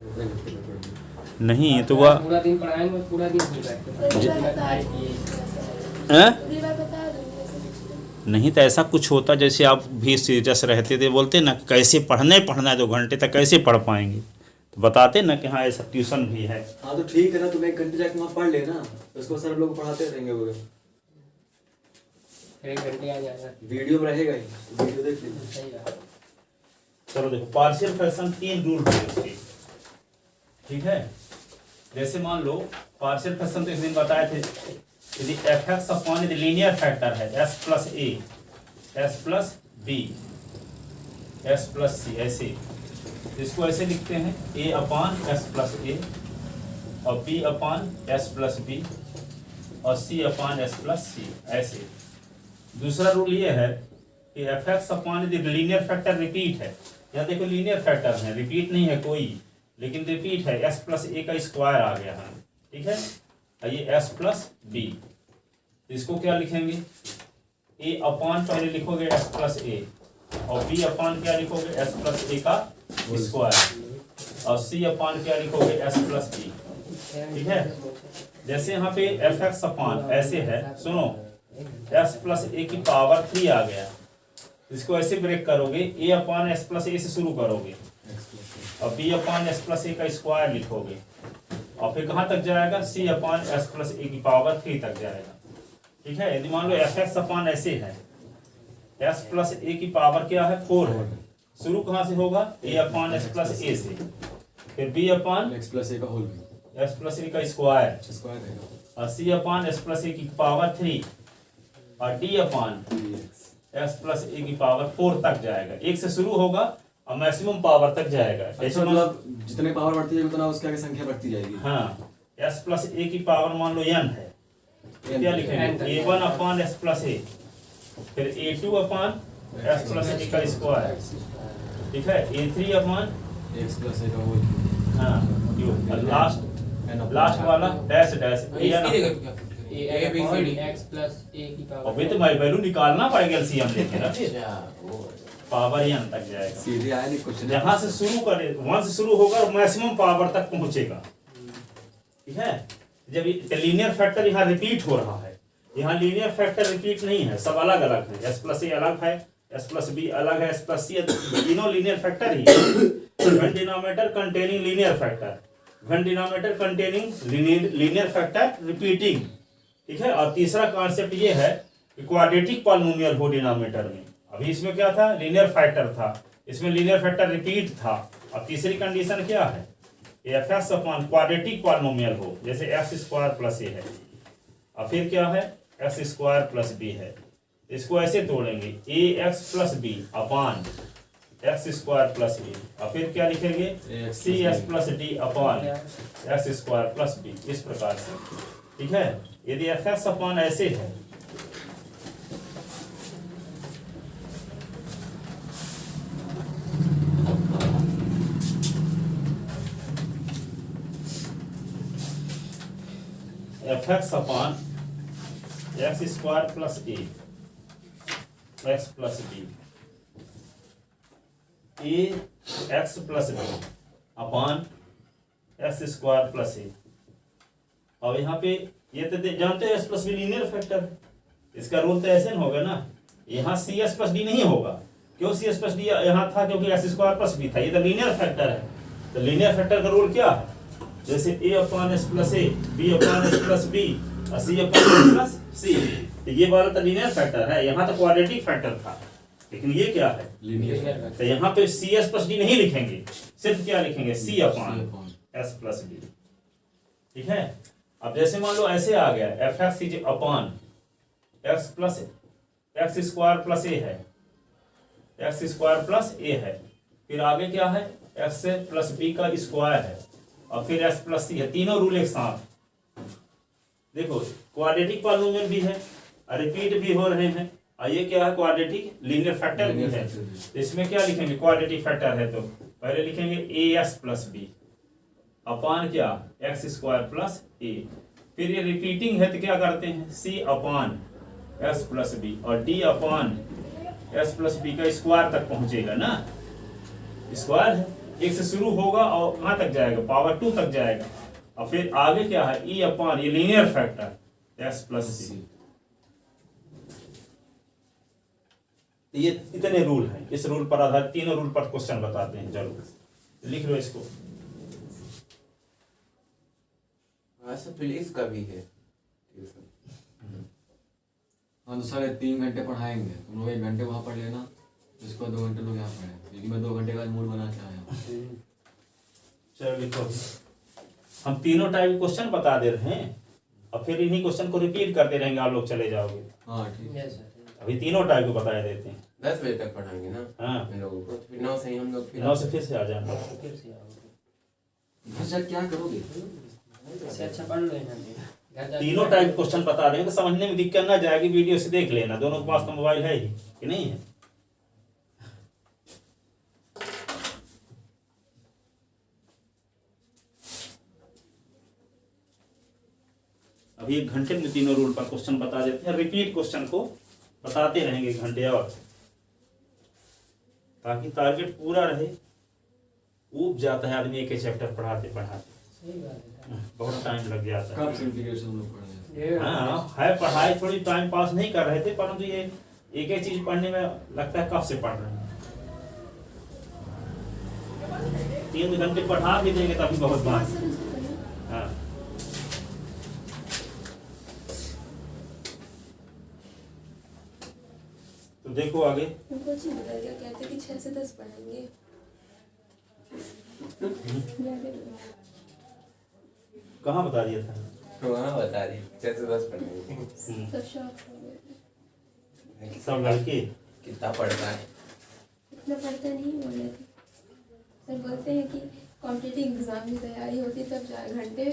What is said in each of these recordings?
नहीं तो वह पूरा दिन पढ़ाएंगे, पूरा दिन भूल नहीं तो ऐसा कुछ होता जैसे आप भी सीरियस रहते थे, बोलते ना कैसे पढ़ना है 2 घंटे तक कैसे पढ़ पाएंगे, तो बताते ना कि हाँ ऐसा ट्यूशन भी है। हाँ तो ठीक है ना, तुम 1 घंटे जाके वहाँ पढ़ लेना, उसको सर लोग पढ़ाते रहेंगे। वो 1 घंटे आ जाएगा, वीडियो में रहेगा ही, वीडियो देख लेना। सही बात। चलो देखो, पार्शियल फ्रैक्शन 3 रूल है उसके, ठीक है। जैसे मान लो पार्शियल फ्रैक्शन तो एक दिन बताए थे, यदि एफ एक्स अपॉन यदि लीनियर फैक्टर है s plus a, s plus b, s plus c, ऐसे इसको ऐसे लिखते हैं a upon s plus a और b upon s plus B और c upon s plus c, ऐसे। दूसरा रूल ये है कि एफ एक्स अपॉन यदि लीनियर फैक्टर रिपीट है, यहाँ देखो लीनियर फैक्टर है, रिपीट नहीं है कोई, लेकिन रिपीट है, एस प्लस ए का स्क्वायर आ गया है, ठीक है। ये एस प्लस बी, इसको क्या लिखेंगे, ए अपॉन पहले लिखोगे एस प्लस ए और बी अपॉन क्या लिखोगे एस प्लस ए का स्क्वायर और सी अपॉन क्या लिखोगे एस प्लस बी, ठीक है। जैसे यहाँ पे एफ एक्स अपॉन ऐसे है, सुनो एस प्लस ए की पावर 3 आ गया, इसको ऐसे ब्रेक करोगे, ए अपॉन एस प्लस ए से शुरू करोगे और b upon s plus a का स्क्वायर लिखोगे और फिर कहाँ तक जाएगा, सी अपॉन एस प्लस ए की पावर 3 तक जाएगा, ठीक है। यदि मान लो एफ एक्स अपॉन ऐसे है, एस प्लस ए की पावर क्या है 4 है, शुरू कहाँ से होगा, ए अपॉन एस प्लस ए से, फिर B upon x plus a का होल, एस प्लस ए का स्क्वायर स्क्वायर है और c upon s plus a की पावर 3 और D upon s plus a की पावर 4 तक जाएगा। 1 से शुरू होगा और मैक्सिमम पावर तक जाएगा। अच्छा, मतलब जितने पावर बढ़ती जाएगी उतना उसकी आगे संख्या बढ़ती जाएगी। हाँ, एस प्लस ए की पावर मान लो n है, क्या लिखेंगे a one upon s plus ए, फिर a two upon s plus a का स्क्वायर, ठीक है, a three upon x plus a का होल, हाँ क्यों, लास्ट वाला dash dash a n, a b c d x plus a की power, अबे तो मैं वैल्यू निकालना पड़ेगा एलसीएम लेके ना, पावर n तक जाएगा। सीधे आया नहीं कुछ नहीं, यहाँ से शुरू करे, वहां से शुरू होगा और मैक्सिमम पावर तक पहुंचेगा, ठीक है। जब लीनियर फैक्टर यहाँ रिपीट हो रहा है, यहाँ लीनियर फैक्टर रिपीट नहीं है, सब अलग अलग है, एस प्लस ए अलग है, एस प्लस बी अलग है, एस प्लस सी, तीनों लीनियर फैक्टर ही है। One denominator containing linear factor, one denominator containing linear factor repeating, ठीक है। और तीसरा कॉन्सेप्ट ये है कि क्वाड्रेटिक पॉलिनोमियल हो डिनोमिनेटर में, अभी इसमें क्या था, लीनियर फैक्टर था, इसमें लीनियर फैक्टर रिपीट था। अब तीसरी कंडीशन क्या है, f x upon quadratic polynomial हो, जैसे एक्स स्क्वायर प्लस ए है और फिर क्या है एक्स स्क्वायर प्लस बी है, इसको ऐसे तोड़ेंगे a x plus B upon x square plus a और फिर क्या लिखेंगे c s plus d upon x square plus b, इस प्रकार से, ठीक है। यदि एफ एक्स अपॉन ऐसे है, f x upon x square plus a x plus b, a x plus B upon x square plus a, और यहाँ पे ये तो जानते हो s plus b linear factor है, इसका रूल तो ऐसे होगा ना, यहाँ सी एस प्लस डी नहीं होगा, क्यों सी एस प्लस डी यहाँ था, क्योंकि एक्स स्क्वायर प्लस बी था, ये तो लीनियर फैक्टर है। तो लीनियर फैक्टर का रूल क्या है, जैसे a upon s plus a, b upon s plus B और c upon s plus c, तो ये वाला तो लीनियर फैक्टर है, यहाँ तो क्वाड्रेटिक फैक्टर था, लेकिन ये क्या है लीनियर। तो यहाँ पे सी एस प्लस डी नहीं लिखेंगे, सिर्फ क्या लिखेंगे c upon s plus b, ठीक है। अब जैसे मान लो ऐसे आ गया f x is upon x plus x square plus a है, एक्स स्क्वायर प्लस ए है, फिर आगे क्या है एक्स प्लस बी का स्क्वायर है और फिर एक्स प्लस सी है, तीनों रूल एक साथ। देखो क्वाड्रेटिक पॉलिनोमियल भी है और रिपीट भी हो रहे हैं, और ये क्या है क्वाड्रेटिक लीनियर फैक्टर भी है। इसमें क्या लिखेंगे, क्वाड्रेटिक फैक्टर है तो पहले लिखेंगे A s plus B upon क्या एक्स स्क्वायर प्लस ए, फिर ये रिपीटिंग है तो क्या करते हैं C upon s plus B और D upon s plus B का स्क्वायर तक पहुंचेगा ना, स्क्वायर है एक से शुरू होगा और कहाँ तक जाएगा, पावर 2 तक जाएगा। और फिर आगे क्या है, ई अपॉन ये लीनियर फैक्टर एस प्लस सी। ये इतने रूल हैं, इस रूल पर आधारित तीनों रूल पर क्वेश्चन बताते हैं। चलो लिख लो इसको। ऐसा फिजिक्स का भी है ट्यूशन। हाँ तो 3.5 घंटे पढ़ाएंगे, तुम लोग 1 घंटे वहाँ पढ़ लेना, इसको 2 घंटे लोग यहाँ पढ़े, क्योंकि मैं 2 घंटे का मूड बना के आया हूँ। चलो लिखो। हम तीनों टाइप के क्वेश्चन बता दे रहे हैं और फिर इन्हीं क्वेश्चन को रिपीट करते रहेंगे, आप लोग चले जाओगे। हाँ ठीक है। Yes sir. अभी तीनों टाइप को बता देते हैं। 10 बजे तक पढ़ाएंगे ना हाँ हम लोगों को, तो फिर 9 से ही हम लोग 9 से फिर से आ जाना। फिर से आओगे। घर जाके क्या करोगे? इससे अच्छा पढ़ लो यहाँ पे। घर जाके तीनों टाइप क्वेश्चन बता देंगे, तो समझने में दिक्कत ना जाएगी, वीडियो से देख लेना। दोनों के पास तो मोबाइल है ही कि नहीं है। अभी 1 घंटे में तीनों रूल पर क्वेश्चन बता देते हैं, रिपीट क्वेश्चन को बताते रहेंगे 1 घंटे और, ताकि टारगेट पूरा रहे। ऊब जाता है आदमी एक चैप्टर पढ़ाते पढ़ाते, सही बात है। बहुत टाइम लग जाता है। कब से इंटीग्रेशन लोग पढ़ रहे हैं? डेढ़ हाँ है, पढ़ाई थोड़ी टाइम पास नहीं कर रहे थे, परंतु ये एक एक चीज पढ़ने में लगता है कब से पढ़ रहे हैं। 3 घंटे पढ़ा भी देंगे तभी बहुत बात। हाँ तो देखो आगे। उनको अच्छी बता दिया, कहते कि 6 से 10 पढ़ेंगे। कहाँ बता दिया था? वहाँ बता दी 6 से 10 पढ़ेंगे। सब शौक हो गए। सब लड़के कितना पढ़ता है? इतना पढ़ता नहीं बोल रहे थे सर, बोलते हैं कि कॉम्पिटिटिव एग्जाम की तैयारी होती तब 4 घंटे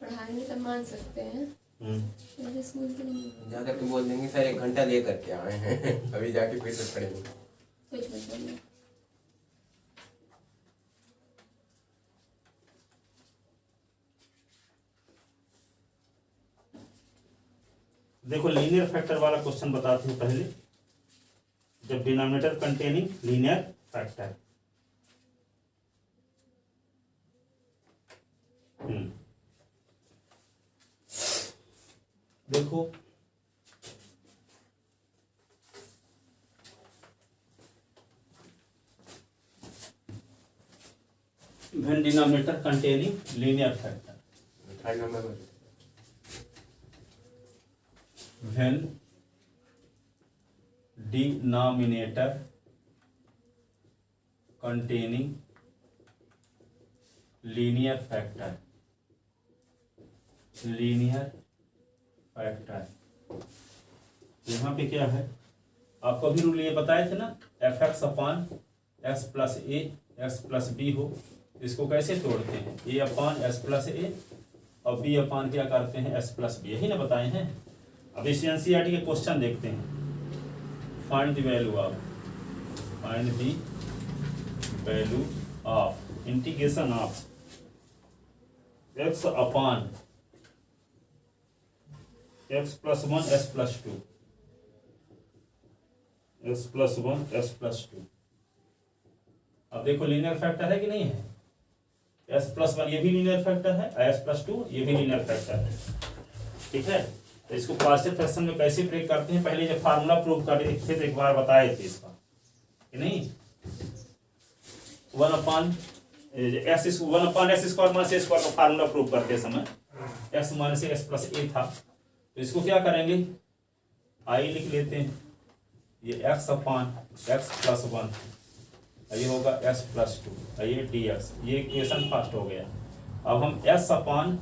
पढ़ाएंगे तब मान सकते हैं। मेरे स्कूल के नहीं जाकर के बोल देंगे सर 1 घंटा ले करके आए हैं अभी जाके फिर से पढ़ेंगे। कुछ मतलब। देखो लीनियर फैक्टर वाला क्वेश्चन बताते हैं पहले। जब डिनोमिनेटर कंटेनिंग लीनियर फैक्टर, देखो when denominator containing linear factor, 3rd number में when denominator containing linear factor, यहाँ पे क्या है, आपको अभी रूल ये बताए थे ना, F x upon x plus a x plus B हो, इसको कैसे तोड़ते हैं, ए अपान एस प्लस ए और बी अपान क्या करते हैं एस प्लस बी, यही ना बताए हैं। अब इस एनसीईआरटी के क्वेश्चन देखते हैं। Find the value of, find the value of integration of x upon x plus 1 S plus 2, x plus 1 S plus 2। अब देखो लीनियर फैक्टर है कि नहीं है, एस प्लस 1 ये भी लीनियर फैक्टर है, एस प्लस 2 ये भी लीनियर फैक्टर है, ठीक है। तो इसको पार्शियल फ्रैक्शन में कैसे ब्रेक करते हैं, पहले जब फार्मूला प्रूव कर रहे थे तो एक बार बताए थे इसका कि नहीं, 1 अपान एस स्क्वायर माइनस ए स्क्वायर का फार्मूला प्रूव करते समय एक्स माइनस एस प्लस ए था। तो इसको क्या करेंगे, आई लिख लेते हैं, ये एक्स अपान एक्स प्लस 1, ये होगा एस प्लस 2, ये डी एक्स, ये इक्वेशन फर्स्ट हो गया। अब हम एस अपान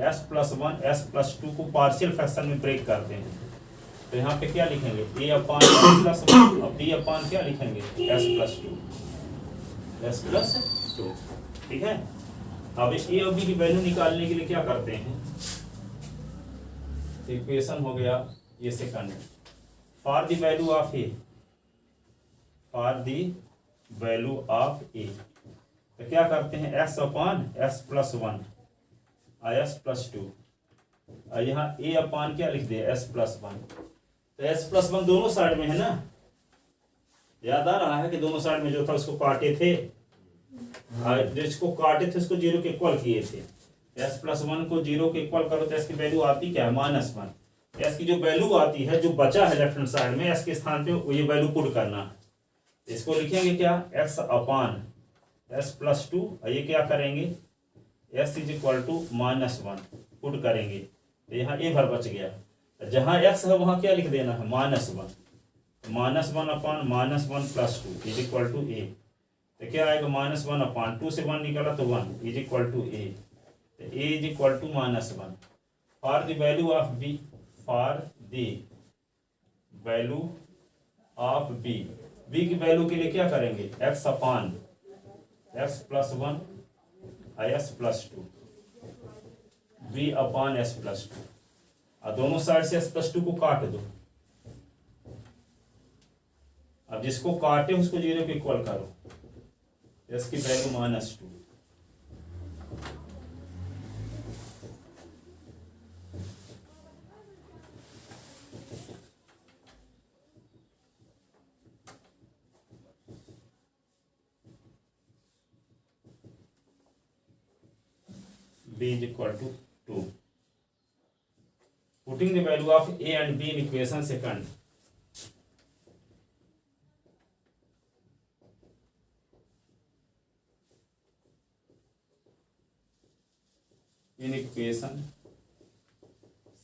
एस प्लस 1 एस प्लस 2 को पार्शियल फ्रैक्शन में ब्रेक करते हैं। तो यहाँ पे क्या लिखेंगे, ए अपान एस प्लस 1 और बी अपान क्या लिखेंगे एस प्लस 2, ठीक है। अब ए और बी की वैल्यू निकालने के लिए क्या करते हैं, इक्वेशन हो गया ये second, for the value of a, for the value of a, तो क्या करते हैं एस अपान एस प्लस 1 और एस प्लस 2, और यहाँ ए अपान क्या लिख दिया एस प्लस 1। तो एस प्लस 1 दोनों साइड में है ना, याद आ रहा है कि दोनों साइड में जो था उसको काटे थे, जिसको काटे थे उसको 0 के इक्वल किए थे। s प्लस 1 को 0 के इक्वल करो तो s की वैल्यू आती क्या है -1। s की जो वैल्यू आती है, जो बचा है लेफ्ट हैंड साइड में, s के स्थान पे वो ये वैल्यू पुट करना है। इसको लिखेंगे क्या, x अपान s प्लस 2, ये क्या करेंगे s is equal to -1 put करेंगे तो यहाँ a भर बच गया। जहाँ x है वहाँ क्या लिख देना है -1, -1 upon -1 plus 2 is equal to a। तो क्या आएगा -1 अपान 2 से 1 निकला तो 1 इज इक्वल टू a। तो a is equal to -1 for the value of b, for the value of b, b की वैल्यू के लिए क्या करेंगे, x upon x plus 1 s plus 2, b upon s plus 2, और दोनों साइड से s प्लस 2 को काट दो। अब जिसको काटे उसको 0 के इक्वल करो, s की value -2। b is equal to 2. Putting the value of a and b in equation second. In equation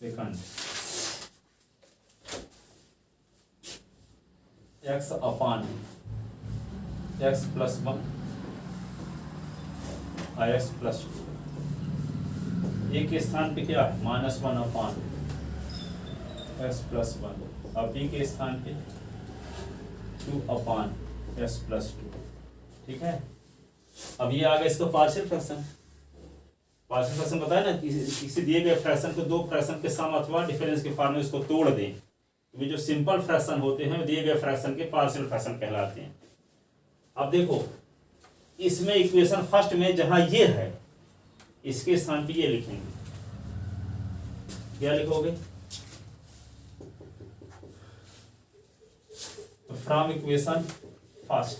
second, x upon x plus 1 x plus 2, ए के स्थान पे क्या है -1 अपान x प्लस 1, और बी के स्थान पे 2 अपान x प्लस 2। ठीक है, अब ये आ गया इसका पार्शियल फ्रैक्शन। पार्शियल फ्रैक्शन पता है ना, किसी दिए गए फ्रैक्शन को दो फ्रैक्शन के सम अथवा डिफरेंस के फॉर्म में इसको तोड़ दें तो ये जो सिंपल फ्रैक्शन होते हैं दिए गए फ्रैक्शन के पार्शियल फ्रैक्शन कहलाते हैं। अब देखो इसमें इक्वेशन फर्स्ट में जहां ये है इसके स्थान पे ये लिखेंगे, क्या लिखोगे, तो from equation first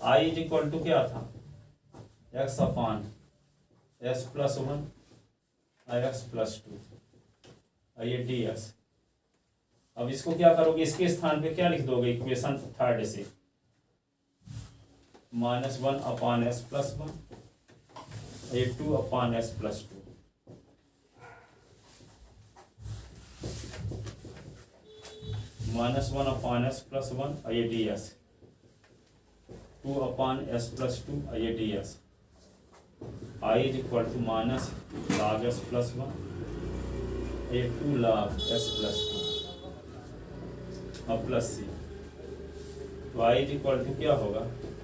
i is equal to क्या था, x upon s plus 1 x plus 2 ये dx। अब इसको क्या करोगे, इसके स्थान पे क्या लिख दोगे इक्वेशन थर्ड से, -1 अपान s प्लस 1 ये 2 अपान s प्लस 2। -1 अपान s प्लस 1 ये ds, 2 अपान s प्लस 2 ये ds। i is equal to minus log s plus 1 ये 2 log s प्लस 2 अब प्लस c। तो i इज इक्वल टू क्या होगा,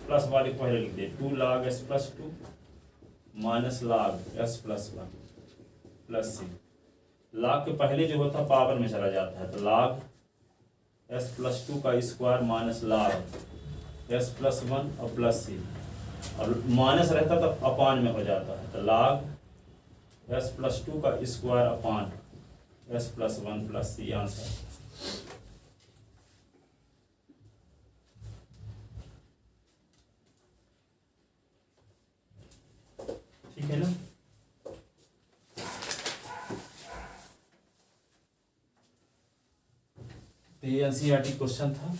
प्लस वाले पहले लिख दे, 2 log s plus 2 minus log s plus 1 plus c। log के पहले जो होता पावर में चला जाता है, तो log s प्लस 2 का square minus log s plus 1 और प्लस c, और माइनस रहता तो अपान में हो जाता है, तो log s प्लस 2 का square upon s plus 1 plus c answer. ठीक है ना, तो ये एनसीईआरटी क्वेश्चन था।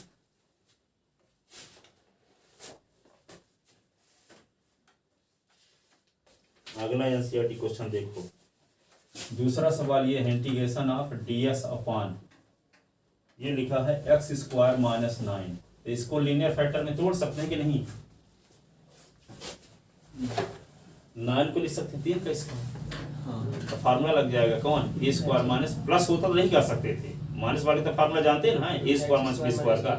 अगला एनसीईआरटी क्वेश्चन देखो, दूसरा सवाल ये है इंटीग्रेशन ऑफ ds अपान, ये लिखा है x स्क्वायर माइनस 9, तो इसको लीनियर फैक्टर में तोड़ सकते हैं कि नहीं, 9 को लिख सकते हैं 3 का स्क्वायर, तो फार्मूला लग जाएगा कौन, ए स्क्वायर माइनस, प्लस होता तो नहीं कर सकते थे, माइनस वाले तो फार्मूला जानते हैं ना, ए स्क्वायर माइनस बी स्क्वायर का,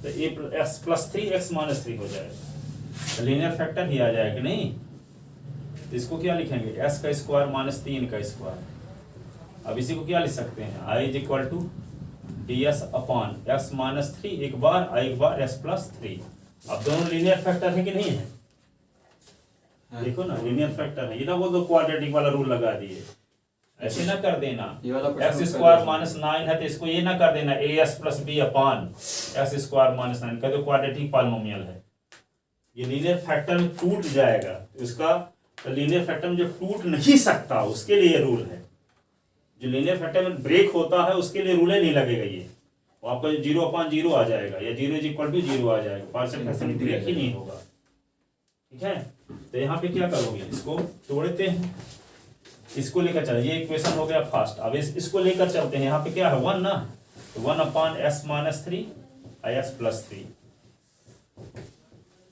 तो ए एक्स प्लस 3 एक्स माइनस 3 हो जाएगा, तो लीनियर फैक्टर ही आ जाएगा नहीं। तो इसको क्या लिखेंगे, s का स्क्वायर माइनस 3 का स्क्वायर। अब इसी को क्या लिख सकते हैं, i is equal to ds upon x minus 3 एक बार एक बार s प्लस 3। अब दोनों लीनियर फैक्टर है कि नहीं है, देखो ना लीनियर फैक्टर है, ये ना वो तो क्वाड्रेटिक वाला रूल लगा दिए, ऐसे ना कर देना। ये वाला एक्स क्वेश्चन स्क्वायर माइनस 9 है तो इसको ये ना कर देना a s plus b upon x square minus 9 का, तो क्वाड्रेटिक पॉलिनोमियल है, ये लीनियर फैक्टर में टूट जाएगा। तो इसका लीनियर फैक्टर में जो टूट नहीं सकता उसके लिए रूल है, जो लीनियर फैक्टर में ब्रेक होता है उसके लिए रूल नहीं लगेगा, ये वो आपका 0/0 आ जाएगा या 0 = 0 आ जाएगा, पार्शियल फ्रैक्शन ब्रेक ही नहीं होगा। ठीक है, तो यहाँ पे क्या करोगे, इसको तोड़ते हैं, इसको लेकर चल, ये इक्वेशन हो गया फर्स्ट। अब इसको लेकर चलते हैं, यहाँ पे क्या है 1 ना, तो 1/s - 3 s + 3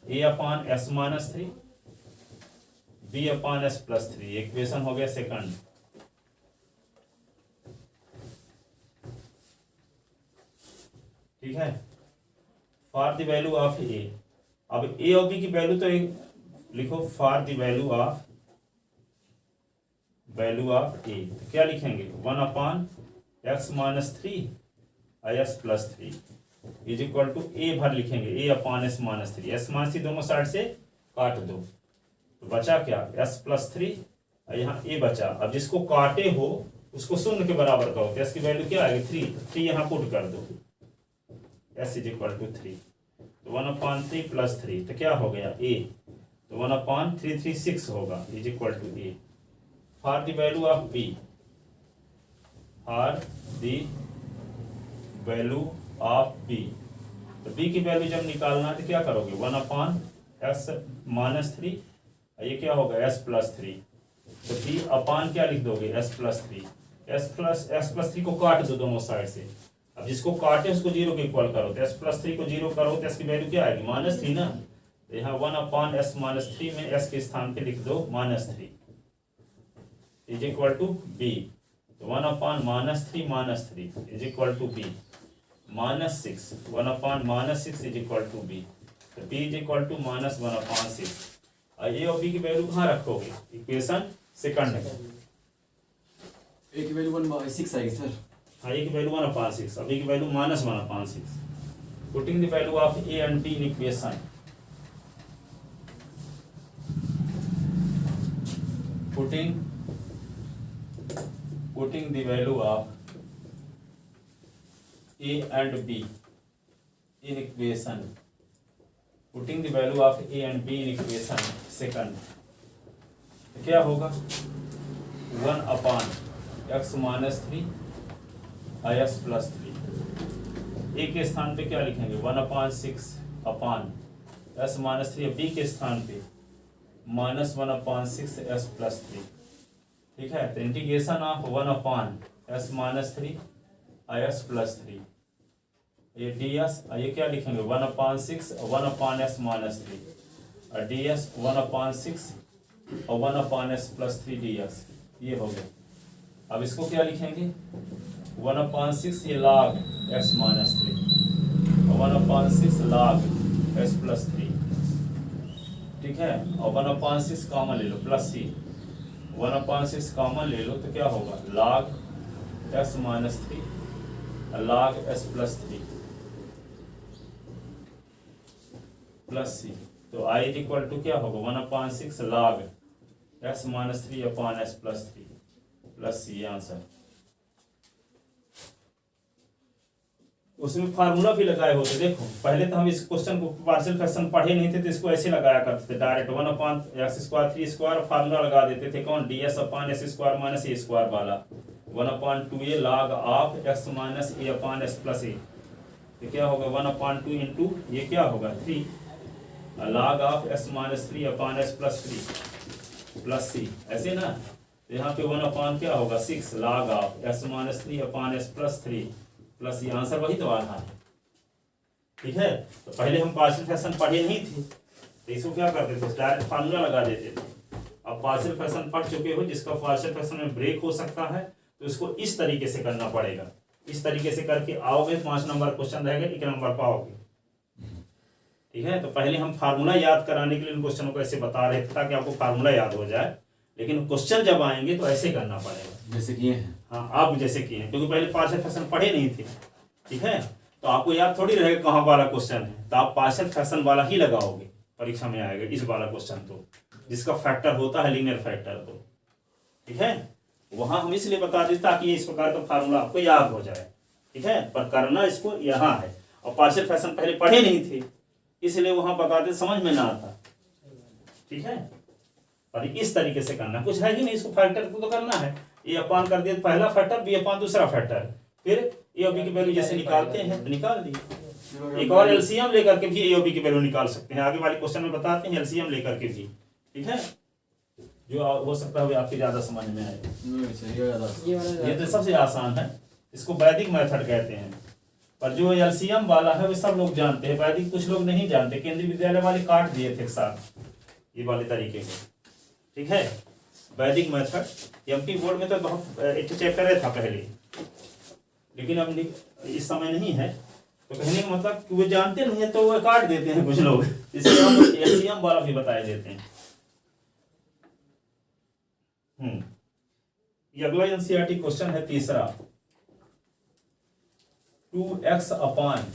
a/s - 3 b/s + 3, equation हो गया सेकंड। ठीक है, फॉर द वैल्यू ऑफ ए, अब ए और बी की वैल्यू तो लिखो, for the value of a, तो क्या लिखेंगे 1/x - 3 s + 3 = a भर लिखेंगे, a/s - 3, s - 3 दोनों साइड से काट दो, तो बचा क्या s + 3, यहाँ a बचा। अब जिसको काटे हो उसको शून्य के बराबर करो, तो s की वैल्यू क्या आएगी 3, तो 3 यहाँ पुट कर दो, s = 3, तो 1/3 + 3, तो क्या हो गया a, तो 1/336 होगा = a। For the value of b, for the value of b, तो b की वैल्यू जब निकालना है तो क्या करोगे 1/s - 3, ये क्या होगा s + 3, तो b अपान क्या लिख दोगे s + 3, s + 3 को काट दो दोनों साइड से। अब जिसको काटे उसको 0 के इक्वल करो, तो s + 3 को 0 करो तो s की वैल्यू क्या आएगी -3 ना, तो यहाँ 1/s - 3 में s के स्थान पे लिख दो -3 = b, तो 1/-3 - 3 = b, -6, 1/-6 = b, तो b = -1/6। ए और बी की वैल्यू कहाँ रखोगे, इक्वेशन सेकंड है, ए की वैल्यू 1/6 आएगी सर। हाँ, ए की वैल्यू 1/6, अब ए की value -1/6। Putting the value of A and be in equation, putting the value of a and b in equation, putting the value of a and b in equation second, तो क्या होगा 1/x - 3 s + 3, a के स्थान पे क्या लिखेंगे 1/6 अपान s - 3, b के स्थान पे -1/6 s + 3। ठीक है, तो इंटीग्रेशन ऑफ 1/s - 3 s + 3, ये ds, ये क्या लिखेंगे 1/6 1/s - 3 और ds 1/6 और 1/s + 3 ds, ये हो गया। अब इसको क्या लिखेंगे 1/6 ये log s - 3 और 1/6 log s + 3। ठीक है, और 1/6 कॉमन ले लो प्लस c, 1/6 कॉमन ले लो तो क्या होगा log s - 3 log s + 3 plus c, तो i = क्या होगा 1/6 log s - 3 s + 3 plus c, answer. उसमें फार्मूला भी लगाए होते, देखो पहले तो हम इस क्वेश्चन को पार्शियल फ्रैक्शन पढ़े नहीं थे तो इसको ऐसे लगाया करते थे डायरेक्ट 1/x² 3² फार्मूला लगा देते थे, कौन ds/s² - a² वाला 1/2a log of x - a/s + a, तो क्या होगा 1/2 इंटू ये क्या होगा 3 log of s - 3/s + 3 plus c, ऐसे ना, तो यहाँ पे 1/, क्या होगा 6 log of s - 3/s + 3 plus ये, आंसर वही तो आ रहा है। ठीक है, तो पहले हम पार्शियल फ्रैक्शन पढ़े नहीं थे तो इसको क्या करते थे डायरेक्ट फार्मूला लगा देते थे। अब पार्शियल फ्रैक्शन पढ़ चुके हो, जिसका पार्शियल फ्रैक्शन में ब्रेक हो सकता है तो इसको इस तरीके से करना पड़ेगा, इस तरीके से करके आओगे 5 नंबर क्वेश्चन रहेगा, 1 नंबर पाओगे। ठीक है, तो पहले हम फार्मूला याद कराने के लिए इन क्वेश्चनों को ऐसे बता रहे थे ताकि आपको फार्मूला याद हो जाए, लेकिन क्वेश्चन जब आएंगे तो ऐसे करना पड़ेगा जैसे किए हैं। हाँ, आप जैसे किए हैं, क्योंकि पहले पार्शियल फ्रैक्शन पढ़े नहीं थे। ठीक है, तो आपको याद थोड़ी रहेगा कहाँ वाला क्वेश्चन है, तो आप पार्शियल फ्रैक्शन वाला ही लगाओगे, परीक्षा में आएगा इस वाला क्वेश्चन, तो जिसका फैक्टर होता है लीनियर फैक्टर। तो ठीक है, वहां हम इसलिए बता देते ताकि इस प्रकार का फार्मूला आपको याद हो जाए, ठीक है। पर करना इसको यहाँ है, और पार्शियल फ्रैक्शन पहले पढ़े नहीं थे इसलिए वहां बताते समझ में ना आता, ठीक है। और इस तरीके से करना, कुछ है ही नहीं, इसको फैक्टर तो करना है। ए अपान कर दिया पहला फैक्टर, बी अपान दूसरा फैक्टर, फिर ए और बी की वैल्यू जैसे निकालते हैं तो निकाल दिए। एक और एलसीएम लेकर के भी ए और बी की वैल्यू निकाल सकते हैं, आगे वाले क्वेश्चन में बताते हैं एलसीएम लेकर के भी, ठीक है। जो हो सकता है आपके ज्यादा समझ में आए, ये तो सबसे आसान है, इसको वैदिक मेथड कहते हैं। पर जो एलसीएम वाला है वो सब लोग जानते हैं, वैदिक कुछ लोग नहीं जानते, केंद्रीय विद्यालय वाले काट दिए थे एक साथ ये वाले तरीके के, ठीक है। वैदिक मेथड एमपी बोर्ड में तो बहुत एक चैप्टर था पहले, लेकिन अब इस समय नहीं है, तो कहने का मतलब कि वो जानते नहीं है तो वो काट देते हैं कुछ लोग, इसलिए हम एलसीएम वाला भी बताए देते हैं। ये अगला एनसीईआरटी क्वेश्चन है तीसरा, 2x अपान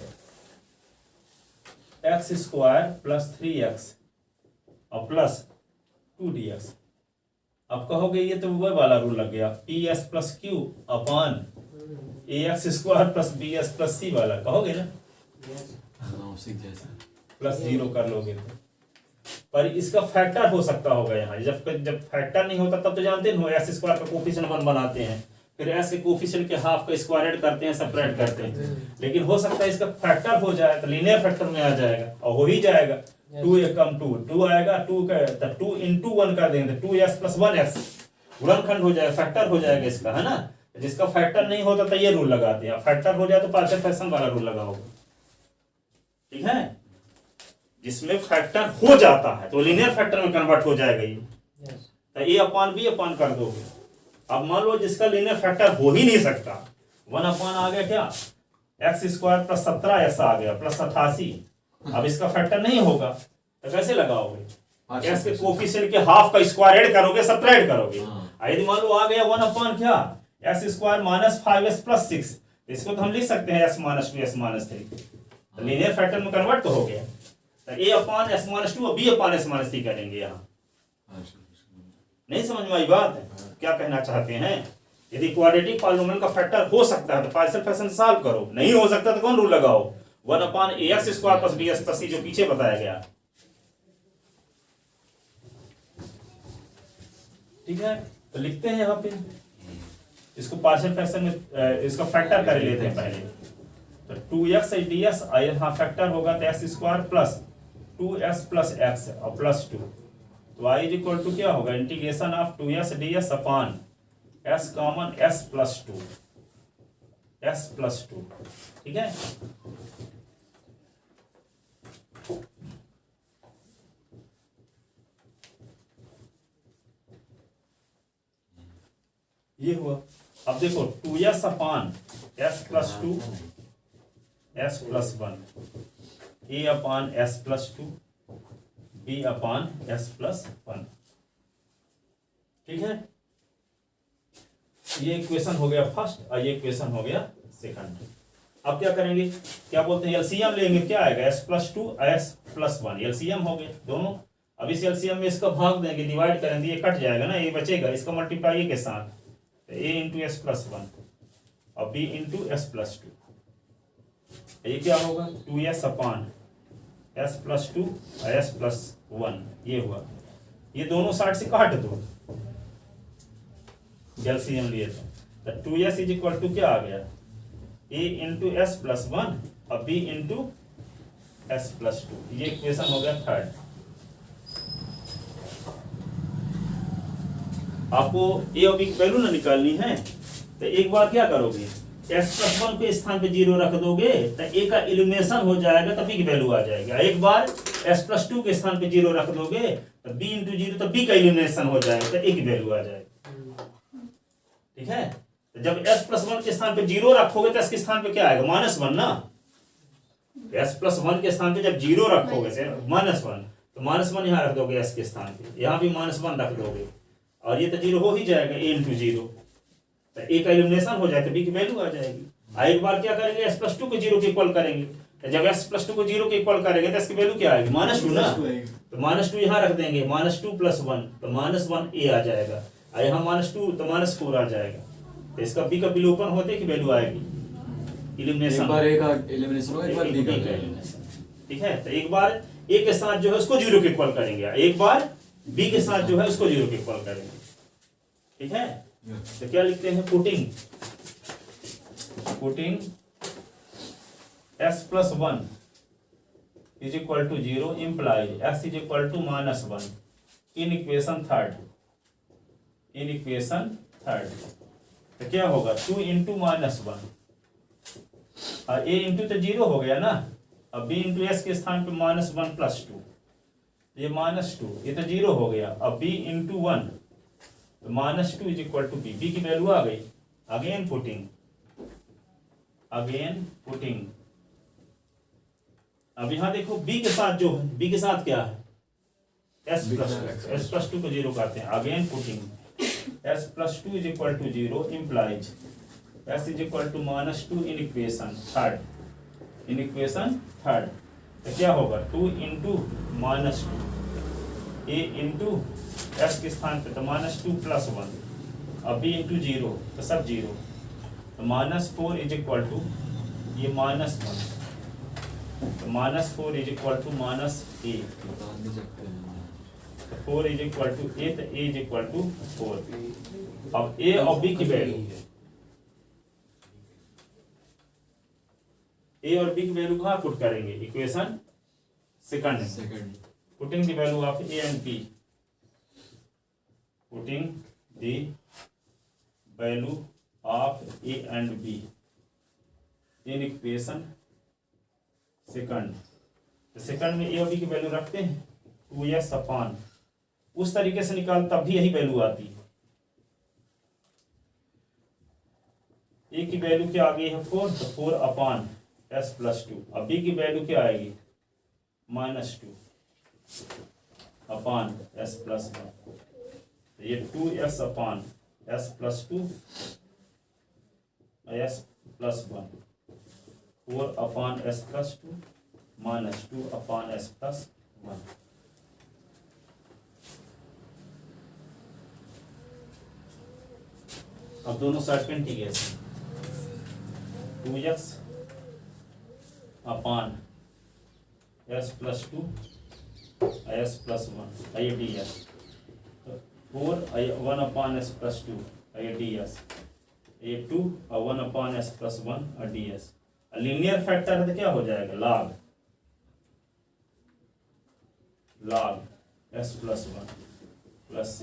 x स्क्वायर प्लस 3x और प्लस 2dx। अब कहोगे ये तो वह वाला रूल लग गया, PS प्लस क्यू अपान AX square plus BS plus C वाला कहोगे ना, प्लस 0 कर लोगे तो। पर इसका फैक्टर हो सकता होगा यहाँ, जब फैक्टर नहीं होता तब तो जानते हो S स्क्वायर का कोफिशिएंट 1 बनाते हैं, फिर S के कोफिशिएंट के हाफ का स्क्वायर करते हैं, सेपरेट करते हैं। लेकिन हो सकता है इसका फैक्टर हो जाए तो लीनियर फैक्टर में आ जाएगा, और हो ही जाएगा। 2 एकम 2 आएगा, 2 का 2 इंटू 1 कर देंगे तो 2s प्लस 1x गुणनखंड हो जाएगा, फैक्टर हो जाएगा इसका, है ना। जिसका फैक्टर नहीं होता तो ये रूल लगाते हैं, फैक्टर हो जाए तो पार्शियल फ्रैक्शन वाला रूल लगाओगे, ठीक है। जिसमें फैक्टर हो जाता है तो लीनियर फैक्टर में कन्वर्ट हो जाएगा ये, तो ए अपान बी अपान कर दोगे। अब मान लो जिसका लीनियर फैक्टर हो ही नहीं सकता, 1 अपान आ गया क्या, एक्स स्क्वायर प्लस 17x आ गया प्लस 88। अब इसका फैक्टर नहीं होगा तो कैसे लगाओगे, एक्स के कोफिशिएंट के हाफ का स्क्वायर ऐड करोगे, सब्ट्रैक्ट करोगे। यदि मान लो आ गया 1 अपान क्या, x square minus 5s plus 6, इसको तो हम लिख सकते हैं s माइनस 2 s माइनस 3, तो लीनियर फैक्टर में कन्वर्ट तो हो गया। तो ए अपान s माइनस 2 और बी अपान s माइनस 3 करेंगे यहाँ। नहीं समझ में आई बात है, क्या कहना चाहते हैं। यदि क्वाड्रेटिक पॉलिनोमियल का फैक्टर हो सकता है तो पार्शियल फ्रैक्शन सॉल्व करो, नहीं हो सकता तो कौन रूल लगाओ, 1 अपान ax square plus bs plus c जो पीछे बताया गया, ठीक है। तो लिखते हैं यहाँ पे, इसको पार्शियल फ्रैक्शन में इसका फैक्टर कर लेते हैं पहले। तो 2x ds यहाँ फैक्टर होगा तो x square plus 2s plus x और प्लस 2, तो y इज इक्वल टू क्या होगा, integration of 2s ds upon s common s plus 2, ठीक है। ये हुआ। अब देखो 2s upon s plus 2 s plus 1, a upon s plus 2, b upon s plus 1, ठीक है। ये इक्वेशन हो गया फर्स्ट और ये इक्वेशन हो गया सेकंड। अब क्या करेंगे, क्या बोलते हैं, एलसीएम लेंगे, क्या आएगा s plus 2 s plus 1, LCM हो गए दोनों। अब इस एलसीएम में इसका भाग देंगे, डिवाइड करेंगे, ये कट जाएगा ना, ये बचेगा, इसका मल्टीप्लाई के साथ a इंटू एस प्लस 1 और b इंटू एस प्लस 2, ये क्या होगा 2s अपान s प्लस 2 और s प्लस 1, ये हुआ। ये दोनों साइड से काट दो, एलसीएम लिए तो 2s इज इक्वल टू क्या आ गया, a इंटू एस प्लस 1 और b इंटू एस प्लस 2, ये इक्वेशन हो गया थर्ड। आपको ए और बी की वैल्यू ना निकालनी है, तो एक बार क्या करोगे, s प्लस 1 के स्थान पे 0 रख दोगे तो a का इल्यूमिनेशन हो जाएगा, तो b की वैल्यू आ जाएगा। एक बार s प्लस 2 के स्थान पे 0 रख दोगे तो b इंटू 0, तो b का इल्यूमिनेशन हो जाएगा, तो a की वैल्यू आ जाएगी, ठीक है। तो जब s प्लस 1 के स्थान पे 0 रखोगे तो s के स्थान पे क्या आएगा, -1 ना। s प्लस 1 के स्थान पे जब 0 रखोगे -1, तो -1 यहाँ रख दोगे s के स्थान पे, यहाँ भी -1 रख दोगे, और ये तो 0 हो ही जाएगा, a इंटू 0, तो a का इल्यूमिनेशन हो जाए तो b की वैल्यू आ जाएगी। एक बार क्या करेंगे, s प्लस 2 को 0 के इक्वल करेंगे, तो जब s प्लस 2 को 0 के इक्वल करेंगे तो इसकी वैल्यू क्या आएगी, -2 ना, तो -2 यहाँ रख देंगे, -2 प्लस 1, तो -1 a आ जाएगा। और यहाँ -2 तो -4 आ जाएगा। तो इसका बी का बिल ओपन होते की वैल्यू आएगी एक इलिमिनेशन, बार ए का एलिमिनेशन होगा, एक बार बी का एलिमिनेशन। ठीक है, तो एक बार ए के साथ जो है उसको 0 के इक्वल करेंगे, एक बार बी के साथ जो है उसको 0 के इक्वल करेंगे। ठीक है, तो क्या लिखते हैं, putting s plus 1 is equal to 0 implies x is equal to -1 in equation third। तो क्या होगा, 2 into -1 और a into तो 0 हो गया ना, अब b into s के स्थान पे -1 plus 2, ये -2, ये तो 0 हो गया, अब b into 1 -2 is equal to b की वैल्यू आ गई। अगेन पुटिंग अब यहाँ देखो b के साथ जो है, b के साथ क्या है, s plus 2 को 0 करते हैं। Again putting s plus 2 is equal to 0 implies s is equal to -2 in equation third। तो क्या होगा, 2 into -2 a into s के स्थान पे तो -2 plus 1, अब b into 0 तो सब 0, तो -4 is equal to ये -1, तो -4 is equal to -a, बता नहीं सकते हैं। 4 is equal to a, तो a is equal to 4। अब a और b की वैल्यू, a और b की वैल्यू कहाँ पुट करेंगे, equation second. Putting the value of a and b, putting the value of a and b in equation second. Second में a और b की वैल्यू रखते हैं 2s अपान, उस तरीके से निकाल तब भी यही वैल्यू आती है। a की वैल्यू क्या आ गई है 4, तो 4 अपान s plus 2, अब b की वैल्यू क्या आएगी -2 अपान s plus 1, ये 2s अपान s plus 2 s plus 1, 4 अपान s plus 2 -2 अपान s plus 1। अब दोनों साइड पे इंटीग्रेशन 2x अपान s plus 2 s plus 1 आइए ds, 4 1 अपान s plus 2 आइए ds, ये 2 और 1 अपान s plus 1 और ds। लीनियर फैक्टर है तो क्या हो जाएगा, log s plus 1 plus c,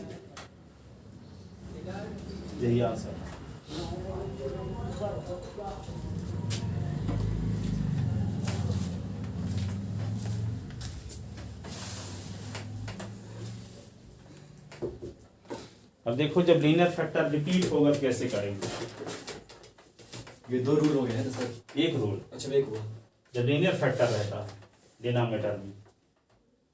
यही आंसर। अब देखो जब लीनियर फैक्टर रिपीट होगा तो कैसे करेंगे, ये 2 रूल हो गए हैं सर। एक रूल, अच्छा एक हुआ, जब लीनियर फैक्टर रहता है डिनोमिनेटर में,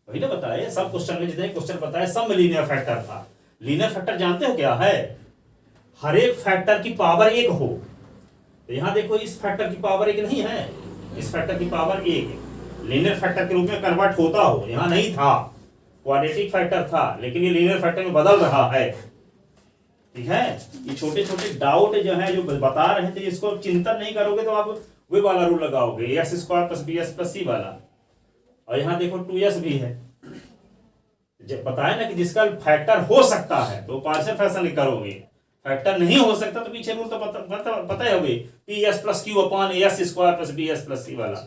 वही ना बताया, सब क्वेश्चन में जितने क्वेश्चन बताए सब में लीनियर फैक्टर था। लीनियर फैक्टर जानते हो क्या है, हर एक फैक्टर की पावर 1 हो। तो यहाँ देखो इस फैक्टर की पावर 1 नहीं है, इस फैक्टर की पावर 1 लीनियर फैक्टर के रूप में कन्वर्ट होता हो, यहाँ नहीं था, क्वाड्रेटिक फैक्टर था, लेकिन ये लीनियर फैक्टर में बदल रहा है। ठीक है, ये छोटे छोटे डाउट जो है जो बता रहे थे, इसको चिंतन नहीं करोगे तो आप वही वाला रूल लगाओगे, x square plus b s plus c वाला। और यहाँ देखो 2s भी है, जब बताया ना कि जिसका फैक्टर हो सकता है तो पार्शियल फैक्शन करोगे, फैक्टर नहीं हो सकता तो पीछे रूल तो पता ही होगी, p s plus q upon s square plus b s plus c वाला।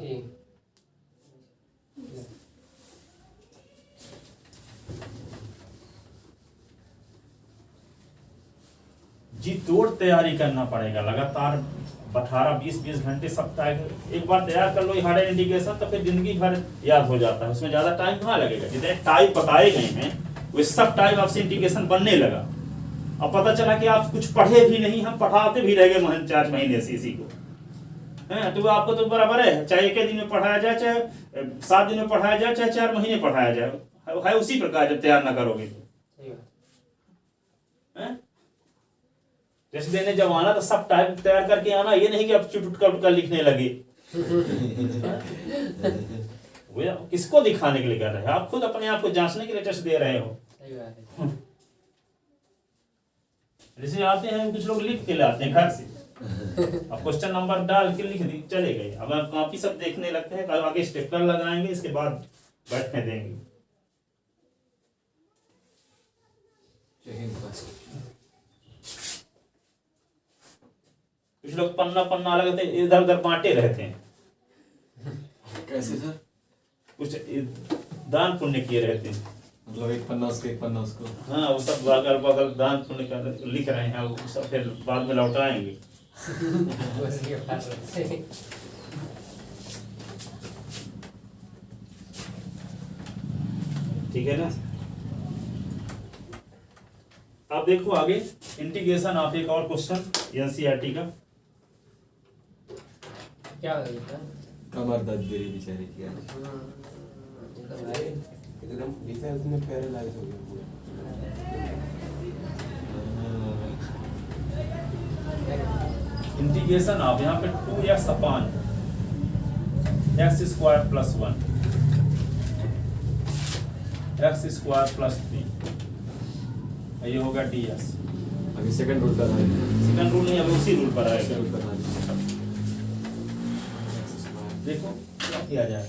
जी तोड़ तैयारी करना पड़ेगा लगातार, 18-20 घंटे सप्ताह एक बार तैयार कर लो हार्डर इंटीग्रेशन, तो फिर जिंदगी भर याद हो जाता है, उसमें ज्यादा टाइम कहाँ लगेगा। जितने टाइप बताए गए हैं वे सब टाइप आपसे इंटीग्रेशन बनने लगा। अब पता चला कि आप कुछ पढ़े भी नहीं, हम पढ़ाते भी रह गए 4 महीने से इसी को, है तो आपको तो बराबर है, चाहे एक दिन में पढ़ाया जाए, चाहे 7 दिन में पढ़ाया जाए, चाहे 4 महीने पढ़ाया जाए, है उसी प्रकार जब तैयार ना करोगे तो। जैसे देने जब आना तो सब टाइप तैयार करके आना, ये नहीं कि अब चुटका लिखने लगे। वो किसको दिखाने के लिए कर रहे हैं, आप खुद अपने आप को जांचने के लिए टेस्ट दे रहे हो। जैसे आते हैं कुछ लोग लिख के लाते हैं घर से, अब क्वेश्चन नंबर डाल के लिख दी चले गए। अब आप कॉपी सब देखने लगते हैं, आगे स्टेपलर लगाएंगे, इसके बाद बैठने देंगे। Checking first. कुछ लोग पन्ना पन्ना लगते इधर उधर बांटे रहते हैं, कैसे सर? कुछ दान पुण्य किए रहते हैं। मतलब एक पन्ना उसको एक पन्ना उसको। हाँ, वो सब अगल बगल दान पुण्य का लिख रहे हैं, वो सब फिर बाद में लौटाएंगे। उसके पास से ठीक है ना। आप देखो आगे इंटीग्रेशन ऑफ एक और क्वेश्चन एनसीईआरटी का। क्या हो गया? कमर दर्द दे रही बेचारी की यार। एकदम जैसे उसने पैरालाइज हो गया पूरा। इंटीग्रेशन ऑफ यहाँ पे 2x अपान x square plus 1 x square plus 3, ये होगा ds। अभी सेकंड रूल का था। सेकंड रूल नहीं, अभी उसी रूल पर आएगा। रूल का था। देखो क्या किया जाए,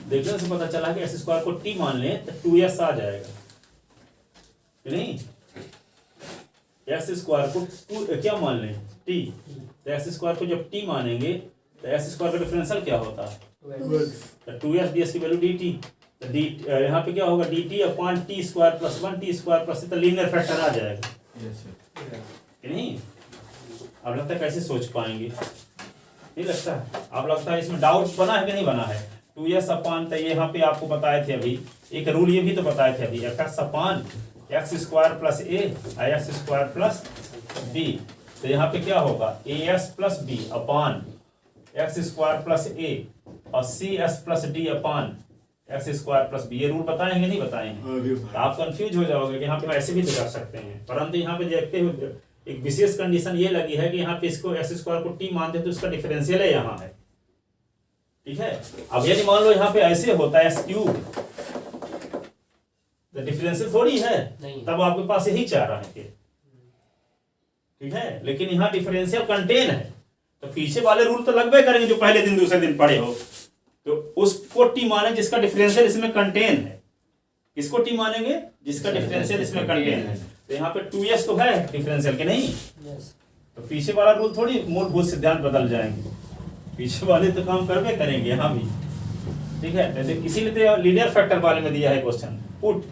देखने से पता चला कि एक्स स्क्वायर को t मान लें तो 2s आ जाएगा कि नहीं। एक्स स्क्वायर को 2 क्या मान लें t, तो एक्स स्क्वायर को जब t मानेंगे तो एक्स स्क्वायर का डिफरेंशियल क्या होता है, तो 2s ds की वैल्यू dt, तो d यहाँ पे क्या होगा dt upon t square plus 1 t square plus, तो लीनियर फैक्टर आ जाएगा कि नहीं। अब लगता है कैसे सोच पाएंगे, नहीं लगता। अब लगता है इसमें डाउट बना है कि नहीं बना है। 2s अपान, तो यहाँ पे आपको बताए थे अभी एक रूल, ये भी तो बताए थे अभी, x upon x square plus a x square plus B, तो यहाँ पे क्या होगा as plus b upon x square plus a और cs प्लस डी अपान एक्स स्क्वायर प्लस बी। ये रूल बताएंगे नहीं बताएंगे, तो आप कंफ्यूज हो जाओगे कि यहाँ पे ऐसे भी तो कर सकते हैं, परंतु यहाँ पे देखते हुए एक विशेष कंडीशन ये लगी है कि यहाँ पे इसको एक्स स्क्वायर को t मानते तो उसका डिफरेंशियल है यहाँ है, ठीक है। अब यदि मान लो यहाँ पे ऐसे होता है s क्यूब, तो डिफरेंशियल थोड़ी है, तब आपके पास यही चाह रहा है, ठीक है। लेकिन यहाँ डिफरेंशियल कंटेन है, तो पीछे वाले रूल तो लगभग करेंगे जो पहले दिन दूसरे दिन पढ़े हो, तो उसको टी माने जिसका डिफरेंशियल इसमें कंटेन है। किसको टी मानेंगे, जिसका डिफरेंशियल इसमें कंटेन है। तो यहाँ पे 2s तो है डिफरेंशियल के नहीं, तो पीछे वाला रूल थोड़ी मूलभूत सिद्धांत बदल जाएंगे, पीछे वाले तो काम करके करेंगे यहाँ भी, ठीक है। तो इसीलिए तो लीनियर फैक्टर वाले में दिया है क्वेश्चन, पुट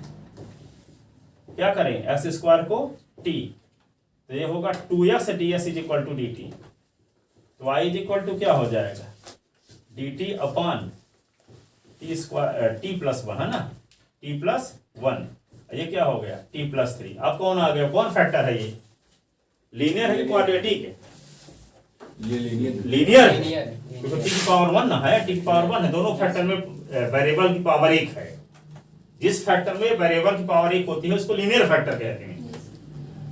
क्या करें एक्स स्क्वायर को t, तो ये होगा 2x ds is equal to dt, तो y इज इक्वल टू क्या हो जाएगा dt upon t square t plus 1 है ना, t प्लस 1, ये क्या हो गया t प्लस 3। अब कौन आ गया, कौन फैक्टर है ये, लीनियर है कि क्वाड्रेटिक है, ये लीनियर है क्योंकि t की पावर 1 ना है, t की पावर 1 है, दोनों फैक्टर में वेरिएबल की पावर 1 है। जिस फैक्टर में वेरिएबल की पावर 1 होती है उसको लीनियर फैक्टर कहते हैं,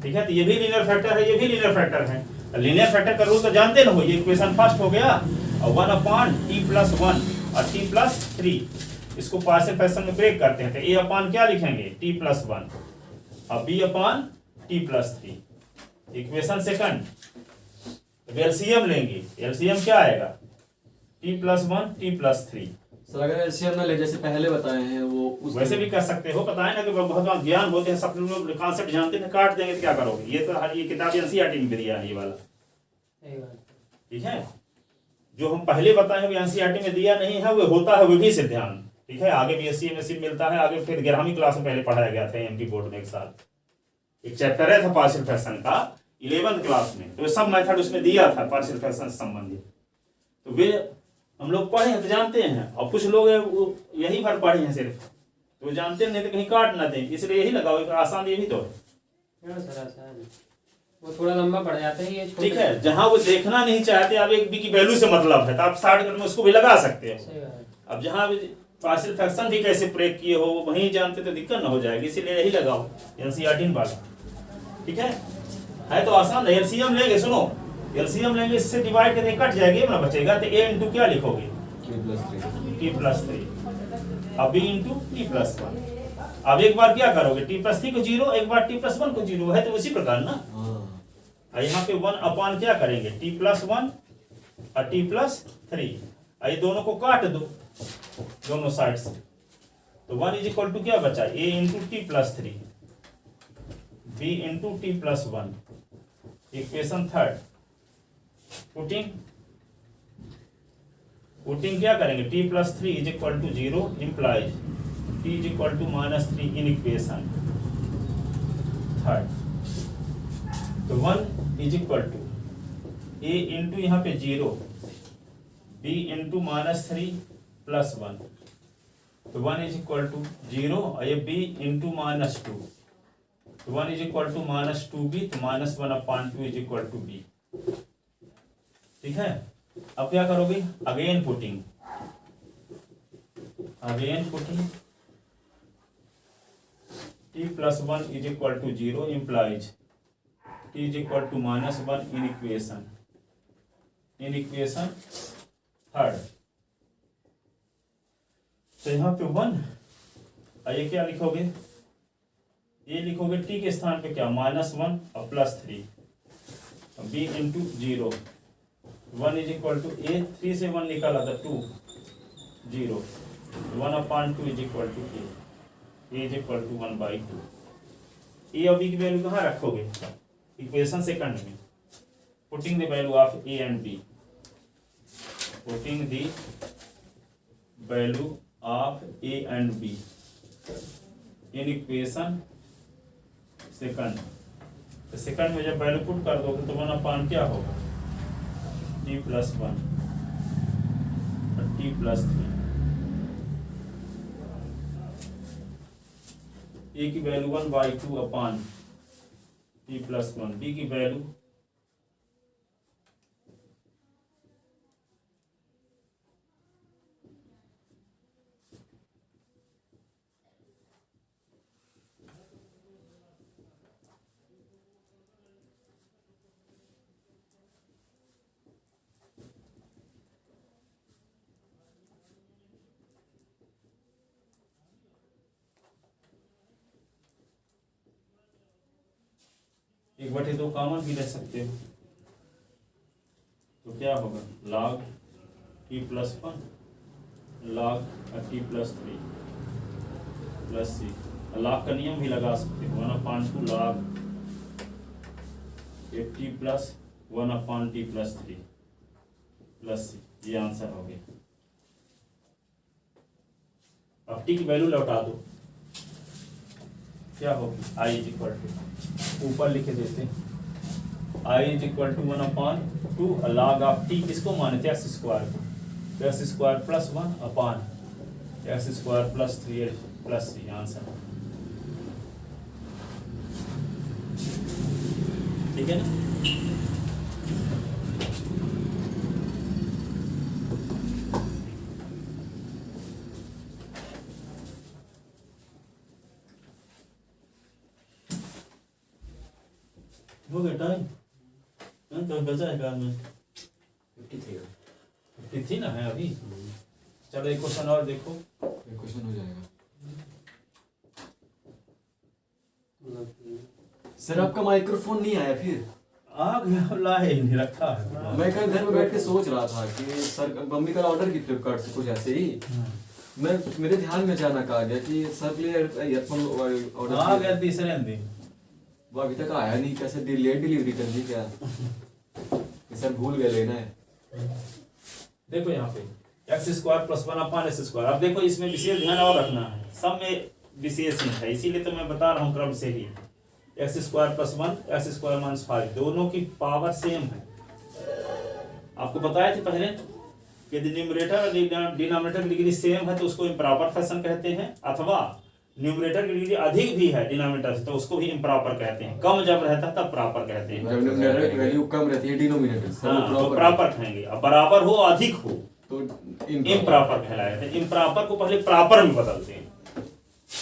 ठीक है। तो ये भी लीनियर फैक्टर है, ये भी लीनियर फैक्टर है। लीनियर फैक्टर का रूल तो जानते ना हो, ये इक्वेशन फर्स्ट हो गया, और 1 अपान t प्लस 1 और t प्लस 3, इसको पार्शियल फ्रैक्शन में ब्रेक करते हैं, तो a अपान क्या लिखेंगे t प्लस 1 और b अपान t plus 3। Equation second LCM लेंगे, एलसीएम क्या आएगा t plus 1 t plus 3। Sir अगर एलसीएम ना ले जैसे पहले बताए हैं वो वैसे भी कर सकते हो, पता है ना कि बहुत ज्ञान होते हैं, सब लोग कॉन्सेप्ट जानते हैं, काट देंगे तो क्या करोगे। ये तो ये किताब एनसीईआरटी में दिया है ये वाला, ठीक है। जो हम पहले बताए हैं एनसीईआरटी में दिया नहीं है, वो होता है वो भी सिद्धांत, ठीक है। आगे बीएससी एमएससी मिलता है, आगे फिर 11वीं क्लास में पहले पढ़ाया गया था एमपी बोर्ड में, एक साल एक चैप्टर है था पार्शियल फ्रैक्शन का 11th क्लास में, तो सब मेथड उसमें दिया था पार्शियल फ्रैक्शन से संबंधित, तो वे हम लोग पढ़े हैं तो जानते हैं। और कुछ लोग यही भर पढ़े हैं सिर्फ, तो वो जानते नहीं तो कहीं काट ना दें, इसलिए यही लगाओ, आसान ये भी तो है, वो थोड़ा लंबा पड़ जाता है ये, ठीक है। जहां वो देखना नहीं चाहते, आप एक बी की वैल्यू से मतलब है, तो आप शॉर्टकट में उसको भी लगा सकते हो। अब जहां पार्शियल फ्रैक्शन भी कैसे प्रयोग किए हो वहीं जानते तो दिक्कत ना हो जाएगी, इसीलिए यही लगाओ एनसीईआरटी वाला, ठीक है तो आसान है। एलसीएम लेंगे, सुनो एलसीएम लेंगे, इससे डिवाइड करके कट जाएगी ना बचेगा, तो a इंटू क्या लिखोगे t प्लस 3, t प्लस 3 और b इंटू t प्लस 1, अब एक बार क्या करोगे, t+3 को 0, एक बार t+1 को 0 है, तो उसी प्रकार ना। हाँ और यहाँ पे 1 अपान क्या करेंगे, t+1 और t+3, ये दोनों को काट दो दोनों साइड से, तो 1 इज इक्वल टू क्या बचा, a into t+3 b into t+1, equation third. Putting क्या करेंगे, t+3 is equal to 0 implies t is equal to -3 in equation third. तो 1 is equal to a into यहाँ पे 0 b इंटू -3 प्लस 1, तो 1 is equal to 0 और ये b into -2, तो 1 is equal to -2b, तो -1/2 इज इक्वल टू b। ठीक है, अब क्या करोगे, again putting t+1 is equal to 0 implies t is equal to -1 in equation third. तो यहाँ पे 1, ये क्या लिखोगे, ये लिखोगे t के स्थान पे क्या, -1 और +3, b into 0, 1 is equal to a, 3 से 1 निकाला था 2, 0, 1/2 is equal to a is equal to 1/2। A और बी की वैल्यू कहाँ रखोगे, इक्वेशन सेकंड में। Putting the value of a and b, putting the value of a and b in equation second. तो second में जब वैल्यू पुट कर दोगे तो 1/, क्या होगा, t+1 और t+3, a की वैल्यू 1/2 अपान t+1, b की वैल्यू एक बटे 2 कॉमन भी ले सकते हो, तो क्या होगा, log t+1 log t+3 plus c, log का नियम भी लगा सकते हो, 1/2 log t+1/t+3 प्लस c, ये आंसर हो गया। अब t की वैल्यू लौटा दो, क्या होगी, i इज इक्वल टू, ऊपर लिखे देते हैं, i is equal to 1/2 log of t, किसको माने थे, x स्क्वायर को, तो x square plus 1 upon x square plus 3 plus c, answer. ठीक है ना। हो गया टाइम, तो बचा है बाद में 53 ना है अभी। चलो एक क्वेश्चन और देखो, एक क्वेश्चन हो जाएगा। सर आपका माइक्रोफोन नहीं आया फिर? आ गया, लाए नहीं रखा है। मैं कल घर में बैठ के सोच रहा था कि सर मम्मी का ऑर्डर की फ्लिपकार्ट से कुछ ऐसे ही, मैं मेरे ध्यान में अचानक आ गया कि सर के लिए ईयरफोन ऑर्डर आ गया तीसरे दिन, वो अभी तक आया नहीं, कैसे लेट डिलीवरी कर दी क्या? सर भूल गए लेना है। देखो यहाँ पे x² प्लस 1/s²। अब देखो इसमें विशेष ध्यान और रखना है, सब में विशेष ही है, इसीलिए तो मैं बता रहा हूँ क्रम से ही। x² प्लस 1 s² - 5 दोनों की पावर सेम है। आपको बताया थे पहले, यदि न्यूमरेटर और डिनोमिनेटर की डिग्री सेम है तो उसको इम्प्रॉपर फैक्शन कहते हैं, अथवा न्यूमरेटर की डिग्री अधिक भी है डिनोमिनेटर से तो उसको भी इम्प्रॉपर कहते हैं। कम जब रहता है तब प्रॉपर कहते हैं। जब न्यूमरेटर की वैल्यू कम रहती है डिनोमिनेटर से, तो प्रॉपर कहेंगे। अब बराबर हो अधिक हो तो इम्प्रॉपर कहलाएगा। इम्प्रॉपर को पहले प्रॉपर में बदलते हैं।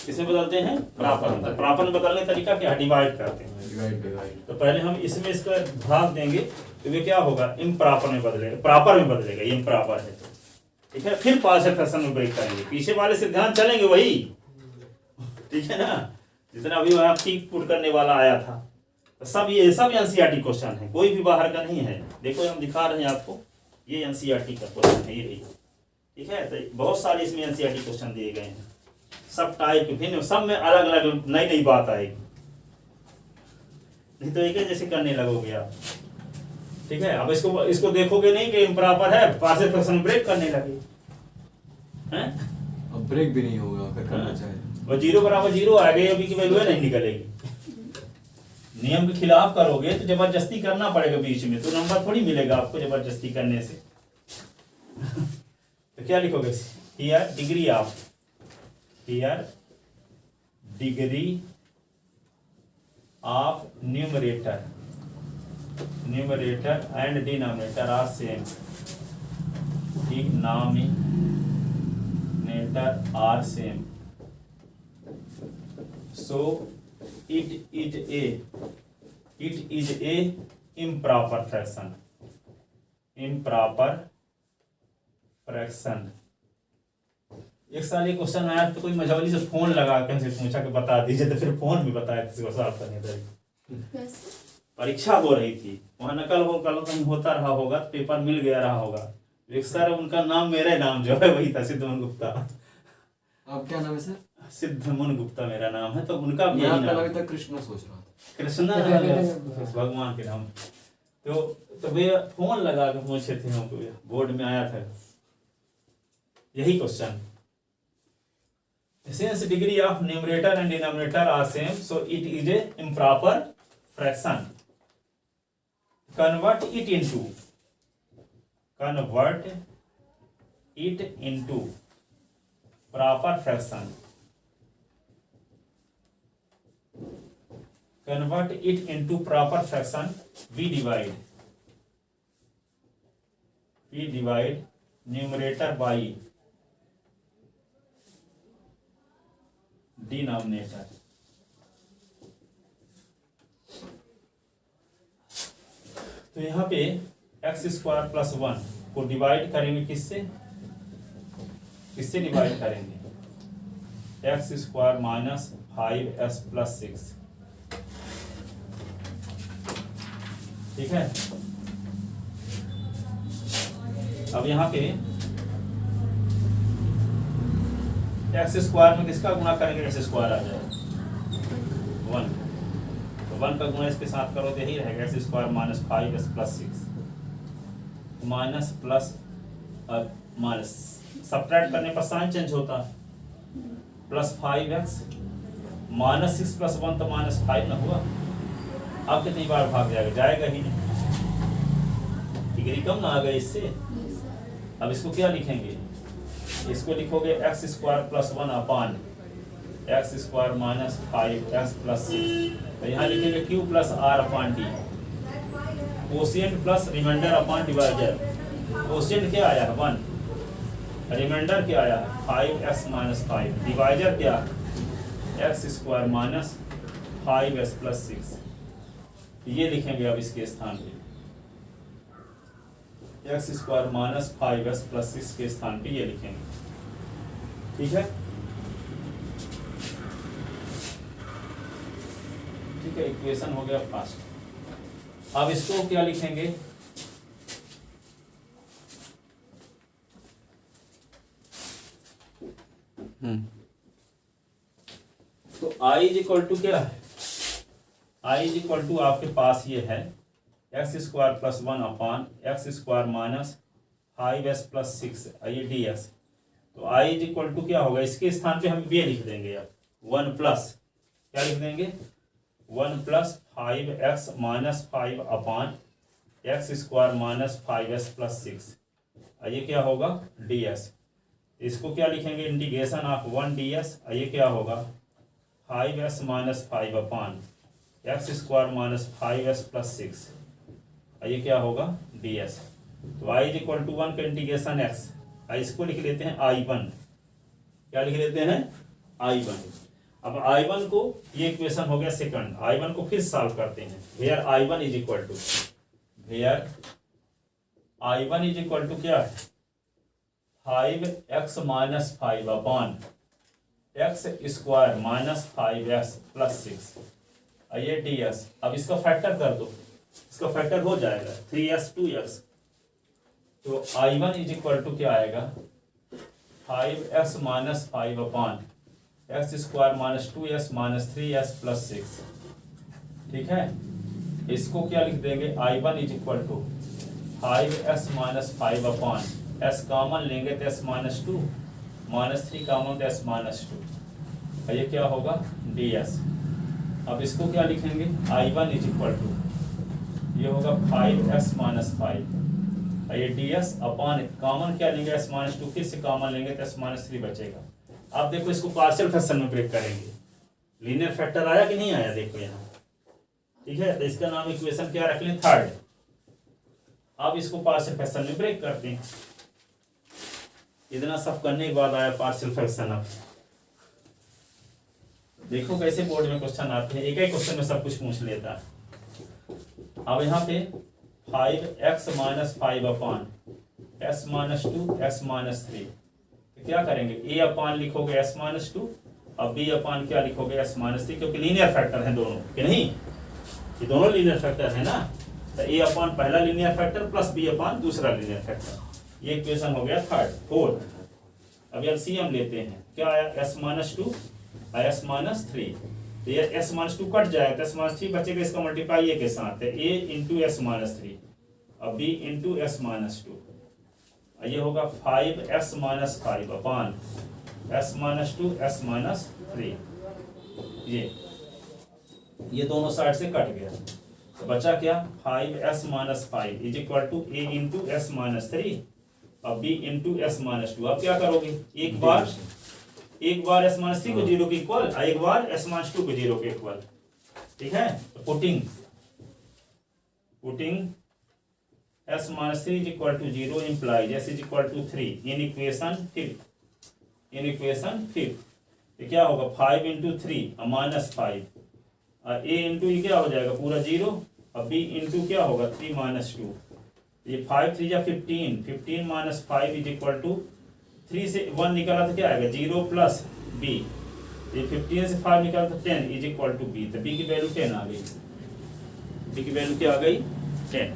किसमें बदलते हैं? प्रॉपर में। प्रॉपर में बदलने का तरीका क्या है? डिवाइड करते हैं। तो पहले हम इसमें इसका भाग देंगे तो ये क्या होगा? इम्प्रॉपर में बदलेगा, प्रॉपर में बदलेगा। ये इम्प्रॉपर है तो ठीक है। फिर पार्शियल फ्रैक्शन में ब्रेक करेंगे। पीछे वाले से ध्यान चलेंगे वही ठीक है ना, जितना अभी वहाँ टिक पुट करने वाला आया था, तो सब ये सब एनसीईआरटी क्वेश्चन है, कोई भी बाहर का नहीं है। देखो हम दिखा रहे हैं आपको, ये एनसीईआरटी का क्वेश्चन है, ये रही। ठीक है, तो बहुत सारे इसमें एनसीईआरटी क्वेश्चन दिए गए हैं, सब टाइप भिन्न, सब में अलग अलग नई नई बात आएगी, नहीं तो एक ही जैसे करने लगोगे आप। ठीक है, अब इसको देखोगे नहीं कि इम्प्रॉपर है, पार्शियल फ्रैक्शन ब्रेक करने लगे हैं, अब ब्रेक भी नहीं होगा अगर करना चाहे। और 0 बराबर 0 आ गई, अभी की वैल्यू नहीं निकलेगी। नियम के खिलाफ करोगे तो जबरदस्ती करना पड़ेगा बीच में, तो नंबर थोड़ी मिलेगा आपको जबरदस्ती करने से। तो क्या लिखोगे, here degree of numerator and denominator are same, denominator are same, so it is a improper fraction। एक साल ये क्वेश्चन आया तो कोई मझौली से फोन लगा के हमसे पूछा कि बता दीजिए, तो फिर फोन भी बताया किसी सॉल्व करने तरीके। परीक्षा हो रही थी, वहाँ नकल कहीं होता रहा होगा, तो पेपर मिल गया रहा होगा। एक सर, उनका नाम मेरा नाम जो है वही था, सिद्धमन गुप्ता। आप क्या नाम है सर? सिद्धमन गुप्ता मेरा नाम है, तो उनका भी मैं यही आपका नाम नाम कृष्णा सोच रहा था। कृष्णा भगवान के नाम। तो वे फोन लगा के पूछे थे हमको, बोर्ड में आया था यही question. Since degree of numerator and denominator are same, so it is a improper fraction. Convert it into proper fraction. Convert it into proper fraction. We divide numerator by denominator. तो यहाँ पे x² + 1 को divide करेंगे किससे divide करेंगे, x² - 5s + 6। ठीक है, अब यहाँ पे x² में किसका गुणा करेंगे, x² आ जाएगा 1, तो 1 का गुणा इसके साथ करो तो यही रहेगा, x² - 5s + 6 माइनस प्लस और माइनस, सब्ट्रैक्ट करने पर साइन चेंज होता है, +5x -6 + 1 तो -5 ना हुआ। अब कितनी बार भाग जाएगा ही नहीं, डिग्री कम ना आ गई इससे। अब इसको क्या लिखेंगे, इसको लिखोगे x² + 1 अपान x² - 5s + 6, तो यहाँ लिखेंगे q + r अपान d, कोशिएंट प्लस रिमाइंडर अपान डिवाइडर। कोशिएंट क्या आया है 1, रिमाइंडर क्या आया 5s - 5, डिवाइडर क्या x² - 5s + 6। ये लिखेंगे अब इसके स्थान पे, x² - 5s + 6 के स्थान पे ये लिखेंगे। ठीक है, इक्वेशन हो गया फर्स्ट। अब इसको क्या लिखेंगे, तो i = क्या है, i = आपके पास ये है x² + 1 अपान x² - 5s + 6 ये ds। तो i = क्या होगा, इसके स्थान पे हम ये लिख देंगे, अब 1 प्लस क्या लिख देंगे, 1 + 5x - 5 अपान x² - 5s + 6, ये क्या होगा ds। इसको क्या लिखेंगे, इंटीग्रेशन ऑफ 1 ds, ये क्या होगा 5s - 5 अपान x² - 5s + 6, ये क्या होगा ds। तो i = 1 का इंटीग्रेशन x, इसको लिख लेते हैं i1, क्या लिख लेते हैं i1। अब I1 को, ये इक्वेशन हो गया सेकंड, I1 को फिर सॉल्व करते हैं। वेयर I1 = क्या है 5x - 5 upon x square minus 5x plus 6 ये ds। अब इसका फैक्टर कर दो, इसका फैक्टर हो जाएगा 3x 2x। तो I1 इज इक्वल टू क्या आएगा 5x minus 5 upon x square minus 2s minus 3s plus 6। ठीक है, इसको क्या लिख देंगे I1 is equal to 5s minus 5 upon s common लेंगे तो s माइनस 2 माइनस 3 कॉमन तो s माइनस 2। ये क्या होगा ds। अब इसको क्या लिखेंगे I1 इज इक्वल टू ये होगा 5s माइनस 5 ये ds अपान कॉमन क्या लेंगे s माइनस 2, फिर से कॉमन लेंगे तो s माइनस 3 बचेगा। अब देखो इसको पार्शियल फ्रैक्शन में ब्रेक करेंगे, लीनियर फैक्टर आया कि नहीं आया देखो यहाँ। ठीक है, तो इसका नाम इक्वेशन क्या रख लें थर्ड। अब इसको पार्शियल फ्रैक्शन में ब्रेक करते हैं। इतना सब करने के बाद आया पार्शियल फ्रैक्शन। अब देखो कैसे बोर्ड में क्वेश्चन आते हैं, एक एक क्वेश्चन में सब कुछ पूछ लेता है। अब यहाँ पे 5x minus 5 upon s minus 2 s minus 3 क्या करेंगे a अपान लिखोगे s माइनस 2 और b अपान क्या लिखोगे s माइनस 3, क्योंकि लीनियर फैक्टर है दोनों कि नहीं, ये दोनों लीनियर फैक्टर है ना। तो a अपान पहला लीनियर फैक्टर प्लस b अपान दूसरा लीनियर फैक्टर। ये इक्वेशन हो गया फोर्थ। अब एलसीएम लेते हैं, क्या आया s माइनस 2 और s माइनस 3। तो ये s माइनस 2 कट जाएगा तो s माइनस 3 बचेगा, इसका मल्टीप्लाई a के साथ है a इंटू s माइनस 3 और b इंटू s माइनस 2। ये होगा 5s minus 5 upon s minus 2 s minus 3। ये दोनों साइड से कट गया तो बचा क्या 5s minus 5 is equal to a into s minus 3 और b इंटू s माइनस 2। अब क्या करोगे एक बार s माइनस 3 को 0 के इक्वल और एक बार s माइनस 2 को 0 के इक्वल। ठीक है, तो putting s minus 3 is equal to 0 implies s is equal to 3 in equation 5। तो क्या होगा 5 इंटू 3 माइनस 5 और a इंटू ये क्या हो जाएगा पूरा 0 और b इंटू क्या होगा 3 माइनस 2। ये 5 3 जा 15 माइनस 5 इज इक्वल टू 3 से 1 निकाला तो क्या आएगा 0 प्लस b। ये 15 से 5 निकाला तो 10 इज इक्वल टू b। तो b की वैल्यू 10 आ गई, b की वैल्यू क्या आ गई 10।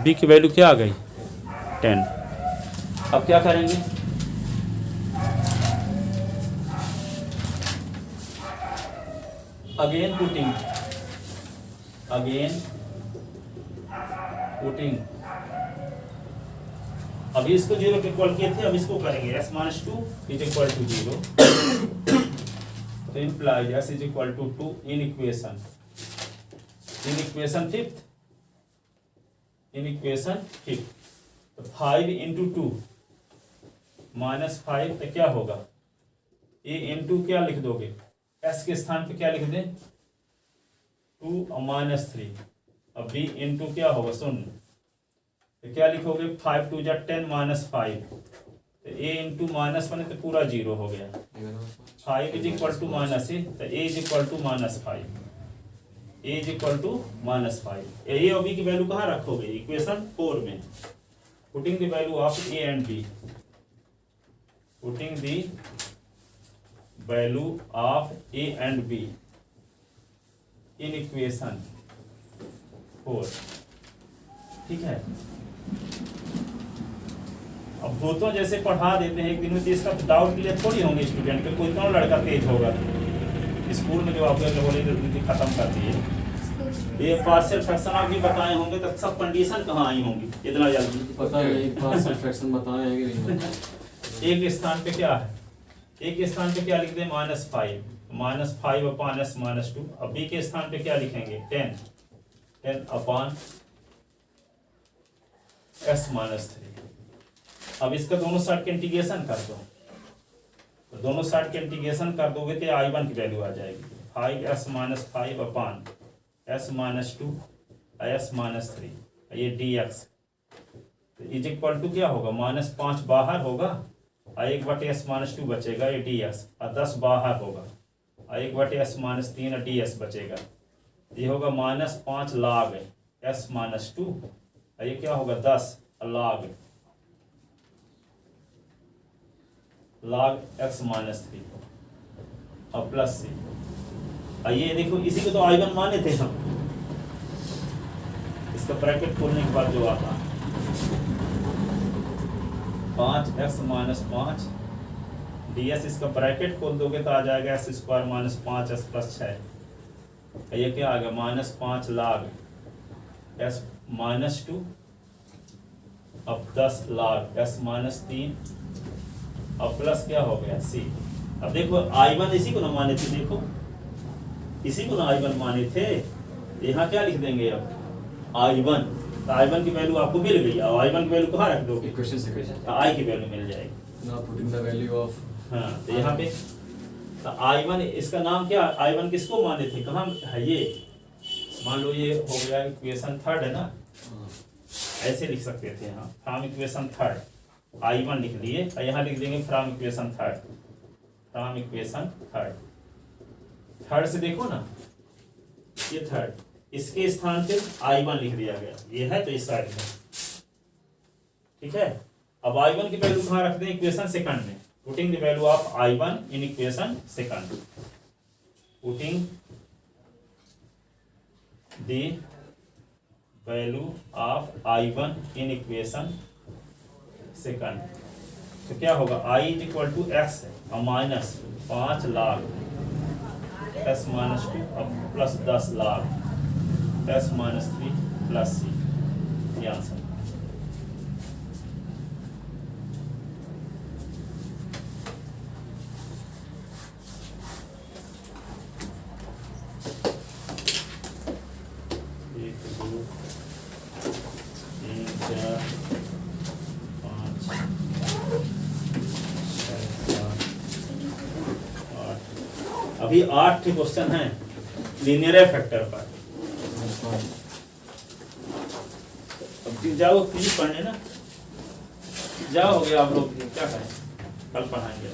b की वैल्यू क्या आ गई 10। अब क्या करेंगे अगेन पुटिंग अभी इसको 0 के इक्वल किए थे, अब इसको करेंगे s minus 2 is equal to 0 तो implies s is equal to 2 in equation fifth. तो 5 इंटू 2 माइनस 5 तो क्या होगा a इंटू क्या लिख दोगे s के स्थान पे क्या लिख दें 2 और माइनस 3 और b इंटू क्या होगा 0। तो क्या लिखोगे 5 2 जा 10 माइनस 5 तो a इंटू माइनस 1 तो पूरा 0 हो गया। 5 is equal to minus a तो a is equal to minus 5, a is equal to minus 5। a और b की वैल्यू कहाँ रखोगे इक्वेशन 4 में। Putting the value of a and b, putting the value of a and b in equation 4। ठीक है, अब भूतों जैसे पढ़ा देते हैं एक दिन में, तो इसका डाउट के लिए थोड़ी होंगे स्टूडेंट के, कोई कौन लड़का तेज होगा स्कूल में जो आप लोगों खत्म करती है। ये पार्शियल फ्रैक्शन आप भी बताए होंगे तो सब कंडीशन कहाँ आई होंगी इतना जल्दी पता नहीं पार्शियल फ्रैक्शन बताए हैं कि नहीं। एक स्थान पे क्या है, एक स्थान पे क्या लिख दें माइनस 5 अपान s माइनस 2। अब b के स्थान पे क्या लिखेंगे 10 अपान s माइनस 3। अब इसका दोनों साइड के इंटीग्रेशन कर दो, तो दोनों साइड के इंटीग्रेशन कर दोगे तो I1 की वैल्यू आ जाएगी 5s minus 5 upon s minus 2 s minus 3 ये dx। तो इज इक्वल टू क्या होगा माइनस 5 बाहर होगा और 1/s-2 बचेगा 80s और 10 बाहर होगा और 1/s-3 ds बचेगा। ये होगा -5 log s-2 और ये क्या होगा 10 log x-3 और प्लस c। और ये देखो इसी को तो i1 माने थे हम, इसका ब्रैकेट खोलने के बाद जो आता 5x-5 ds, इसका ब्रैकेट खोल दोगे तो आ जाएगा s² - 5s + 6। ये क्या आ गया -5 log s-2 अब 10 log s-3 और प्लस क्या हो गया c। अब देखो i1 इसी को ना माने थे, देखो इसी को ना i1 माने थे, यहाँ क्या लिख देंगे अब i1, तो i1 की वैल्यू आपको मिल गई। अब i1 की वैल्यू कहाँ रख दोगे, इक्वेशन से तो i की वैल्यू मिल जाएगी। Now putting the value of, हाँ तो यहाँ पे तो i1 इसका नाम क्या, i1 किसको माने थे, कहाँ है ये, मान लो ये हो गया इक्वेशन 3 है ना, ऐसे लिख सकते थे यहाँ फ्रॉम इक्वेशन 3 i1 लिख लिए और यहाँ लिख देंगे फ्रॉम इक्वेशन 3 से देखो ना ये 3 इसके स्थान पे i1 लिख दिया गया, ये है तो इस साइड में, ठीक है। अब i1 की वैल्यू कहाँ रख दें, इक्वेशन 2 में, putting the value of i1 in equation 2, putting the value of i1 in equation 2, तो क्या होगा i = x और -5 log s-2 अब प्लस 10 log s-3 + c, ये आंसर। एक, दो, तीन, चार, पाँच, छः, सात, 8। अभी 8 क्वेश्चन हैं लीनियर फैक्टर पर। अब जाओ प्लीज पढ़ने ना, जाओ हो गया आप लोग, क्या करें कल पढ़ाएंगे।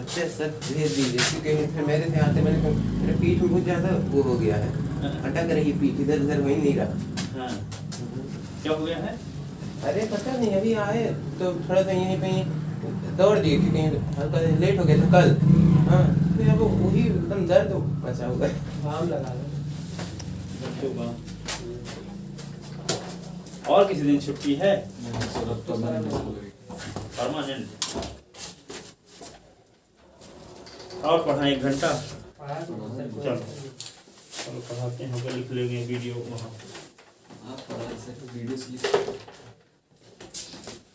अच्छा सर भेज दीजिए, क्योंकि फिर मेरे से आते मेरे पीठ में बहुत ज़्यादा वो हो गया है, अटक रही पीठ, इधर उधर हो ही नहीं रहा। हाँ क्या हो गया है, अरे पता नहीं, अभी आए तो थोड़ा सा यहीं पे दौड़ दिए कि कहीं हल्का लेट हो गया था कल। हाँ फिर अब वही एकदम दर्द मचा हुआ है। बाम लगा लो। और किसी दिन छुट्टी है परमानेंट परमानेंट, और पढ़ाएं 1 घंटा, पढ़ा तो सर चलो चलो पढ़ाते हैं, होकर लिख लेंगे वीडियो वहाँ। आप पढ़ा से वीडियो से लिख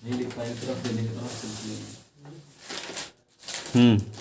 नहीं लिख पाए, तरफ देने की तरफ से लिख लेंगे।